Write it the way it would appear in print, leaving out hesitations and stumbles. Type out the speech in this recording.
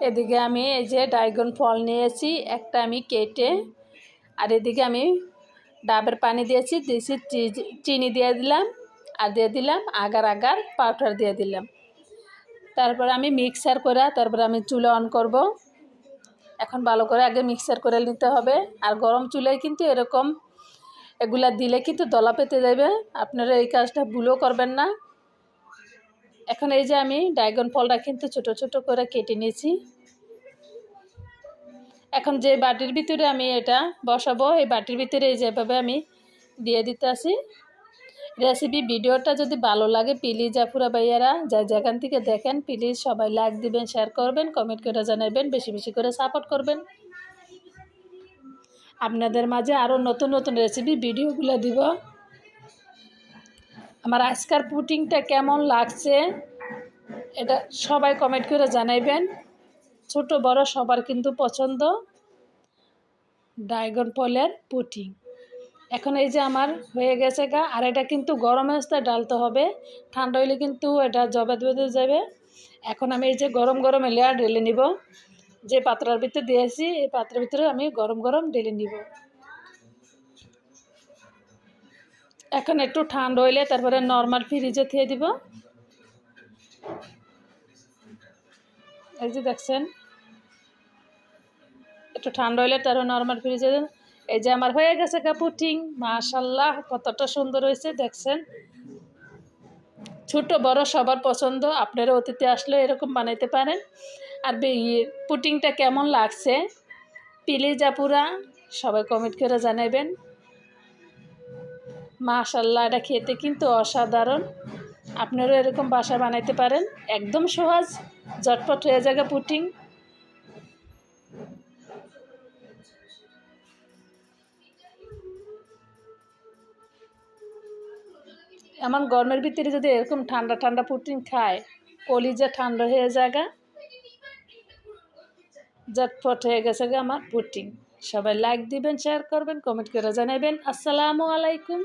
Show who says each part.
Speaker 1: এদিকে আমি এই যে ড্রাগন ফল নিয়েছি, একটা আমি কেটে, আর এদিকে আমি ডাবের পানি দিয়েছি, চিনি দিয়ে দিলাম, আর দিয়ে দিলাম আগার আগার পাউডার দিয়ে দিলাম। তারপর আমি মিক্সার করে তারপর আমি চুলা অন করব। এখন ভালো করে আগে মিক্সার করে নিতে হবে। আর গরম চুলায় কিন্তু এরকম এগুলা দিলে কিন্তু দলা পেতে যাবে, আপনারা এই কাজটা ভুলও করবেন না। এখন এই যে আমি ড্রাগন ফলটা কিন্তু ছোট ছোট করে কেটে নিয়েছি। এখন যে বাটির ভিতরে আমি এটা বসাবো, এই বাটির ভিতরে যেভাবে আমি দিয়ে দিতে আসি। রেসিপি ভিডিওটা যদি ভালো লাগে প্লিজ আপুরা ভাইয়ারা যেখান থেকে দেখেন প্লিজ সবাই লাইক দিবেন, শেয়ার করবেন, কমেন্ট করে জানাবেন, বেশি বেশি করে সাপোর্ট করবেন। আপনাদের মাঝে আরও নতুন নতুন রেসিপি ভিডিওগুলো দিব। আমার আজকের পুডিংটা কেমন লাগছে এটা সবাই কমেন্ট করে জানাবেন। ছোট বড় সবার কিন্তু পছন্দ ড্রাগন ফলের পুডিং। এখন এই যে আমার হয়ে গেছে গা, আর এটা কিন্তু গরম অবস্থায় ডালতে হবে, ঠান্ডা হইলে কিন্তু এটা জবে বেঁধে যাবে। এখন আমি এই যে গরম গরম লেয়ার ঢেলে নিব, যে পাত্রের ভিতরে দিয়েছি এই পাত্রের ভিতরে আমি গরম গরম ঢেলে নিব। এখন একটু ঠান্ডা হইলে তারপরে নর্মাল ফ্রিজে দিয়ে দিব। এই যে দেখছেন একটু ঠান্ডা হইলে তারপরে নর্মাল ফ্রিজে। এই যে আমার হয়ে গেছে গা পুডিং, মাশাআল্লাহ কতটা সুন্দর হয়েছে দেখছেন। ছোট বড় সবার পছন্দ, আপনারা অতিথি আসলে এরকম বানাইতে পারেন। আর পুডিংটা কেমন লাগছে প্লিজ আপুরা সবাই কমেন্ট করে জানাবেন। মাশাআল্লাহ এটা খেতে কিন্তু অসাধারণ, আপনারাও এরকম বাসায় বানাইতে পারেন, একদম সহজ ঝটপট হয়ে যাবে পুডিং। এমন গরমের ভিতরে যদি এরকম ঠান্ডা ঠান্ডা পুডিং খায় কলিজা ঠান্ডা হয়ে যায়গা। ঝটপট হয়ে গেছে গা আমার পুডিং। সবাই লাইক দিবেন, শেয়ার করবেন, কমেন্ট করে জানাবেন। আসসালামু আলাইকুম।